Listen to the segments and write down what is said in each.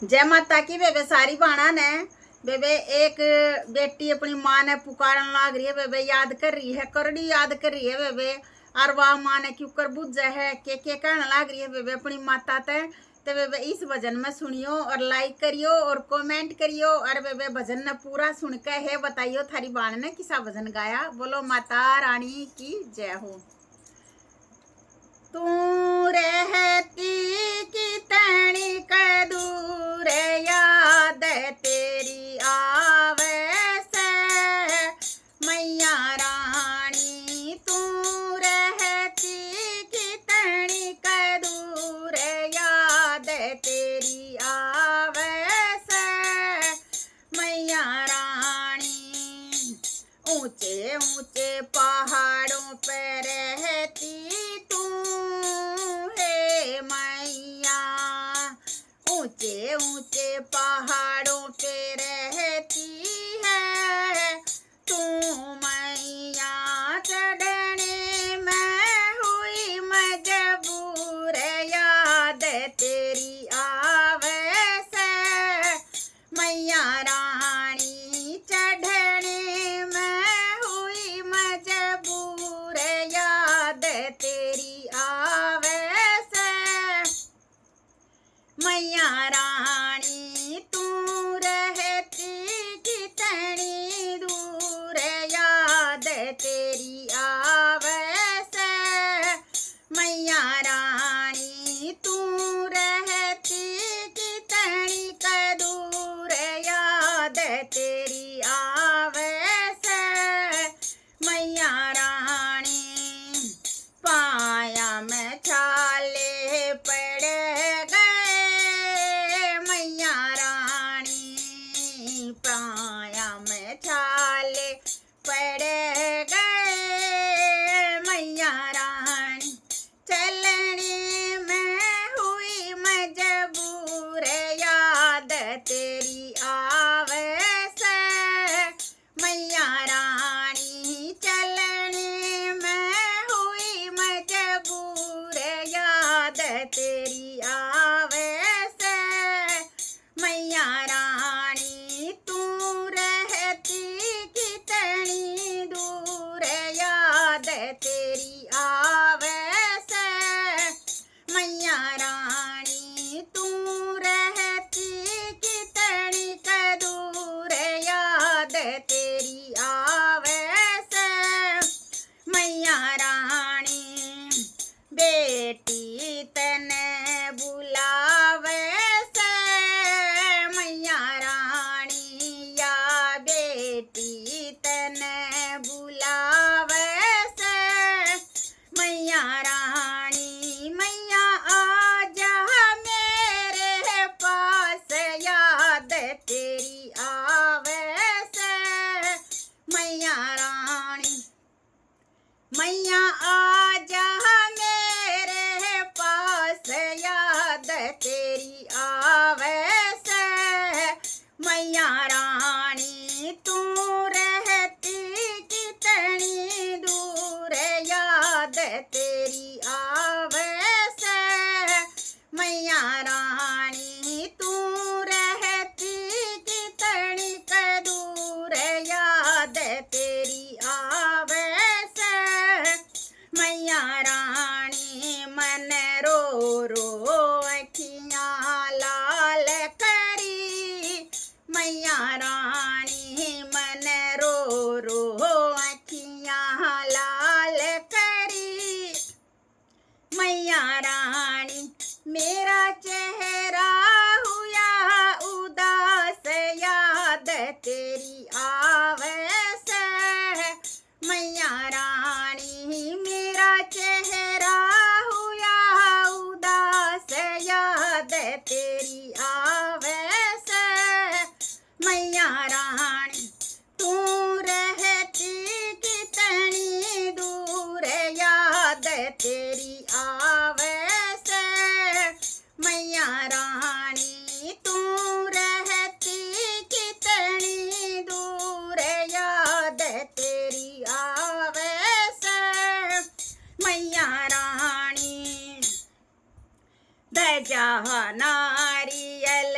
जय माता की बेबे सारी बाणा ने बेबे एक बेटी अपनी माँ ने पुकारन लाग रही है बेबे, याद कर रही है, करड़ी याद कर रही है बेबे। और वाह माँ ने क्यों कर बुझे है के कहने लाग रही है बेबे अपनी माता ते। तो बेबे इस भजन में सुनियो और लाइक करियो और कमेंट करियो और बेबे भजन ने पूरा सुन के है बताइयो थारी बाण ने किसा भजन गाया। बोलो माता रानी की जय हो। तू रहती कितनी दूर याद तेरी आवे से मैया रानी। तू रहती कितनी दूर याद तेरी आवे से मैया रानी। ऊंचे ऊंचे पहाड़ों पर रहती ऊंचे ऊंचे पहाड़ों पे रहती है तू मैया। चढ़ने में हुई मजबूर याद तेरी आवे से मैया रानी। चढ़ने में हुई मजबूर याद तेरी आवे से मैया रानी। तू रहती कितनी दूर याद तेरी आवे से मैया रानी। तू रहती कितनी दूर याद तेरी आवे से मैया रानी। पाया में छाले पड़े पाया में छाले पड़ गए मैया रानी। चलने में हुई मजबूर याद तेरी आवे से मैया रानी। चलने में हुई मजबूर याद तेरी आवे से मैया रानी। तू रहती कितनी दूर याद तेरी आवे से मैया रानी। तू रहती कितनी दूर याद तेरी आवे से मैया रानी। बेटी तने बुलावे से मैया रानी। या बेटी तने बुलावे से मैया रानी। मैया आजा मेरे पास याद तेरी आवे से मैया रानी। मैया आजा मेरे पास याद तेरी आवे से मैया रानी। तू रहती कितनी दूर याद तेरी आवे से मैया रानी। तू रहती कितनी दूर याद तेरी आवे से मैया रानी। मन रो रो अखियाँ लाल करी मैया रानी। मन रो रो अखियाँ लाल करी मैया रानी। मेरा चेहरा हुआ उदास याद तेरी आवे से मैया रानी। मेरा चेहरा हुआ उदास याद तेरी आवे से मैया रानी। तू रहती कितनी दूर याद तेरी आवे से मैया रानी। तू रहती कितनी दूर याद तेरी आवे से मैया रानी। ध्वजा नारियल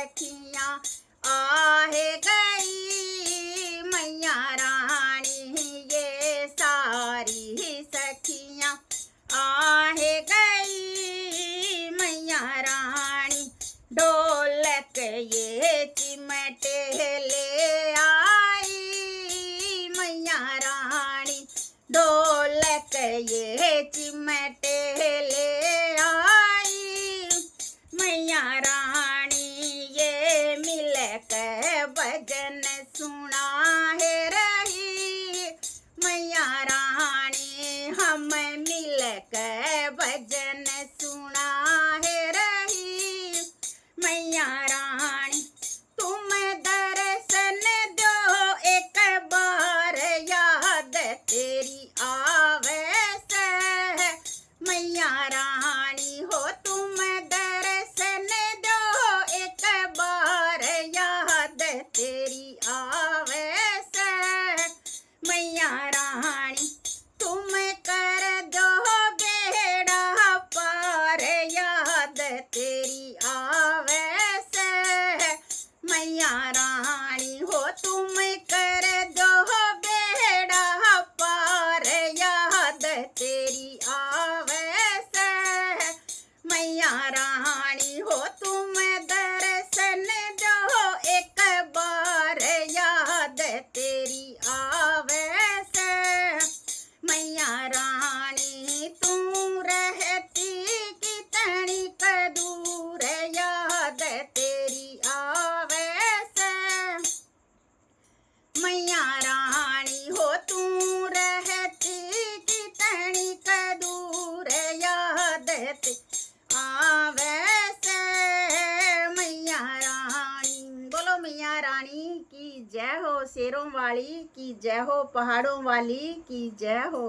सखियाँ आहे गई मैया रानी ये सारी सखियाँ आहे गई मैया रानी ढोलक ये चिमटे ले आई मैया रानी ढोलक ये चिमटे ले आई मैया रानी ये मिलकर भजन सुना है रही मैया रानी हम मिलकर भजन सुना है रही मैया रानी तुम दर्शन दो एक बार याद तेरी आवे से मैया रानी हो तुम दर्शन दो एक बार याद तेरी आवे से मैया रानी तुम कर दो बेड़ा पार याद तेरी आवे से मैया रानी हो तुम कर दो बेड़ा पार याद तेरी आवे से मैया रानी हो तुम दर्शन दो एक बार याद तेरी आवे से मैया रानी तू रहती कितनी दूर याद तेरी आवे से मैया रानी हो तू रहती कितनी दूर याद आवे से मैया रानी। बोलो मैया रानी की जय हो, शेरों वाली की जय हो, पहाड़ों वाली की जय हो।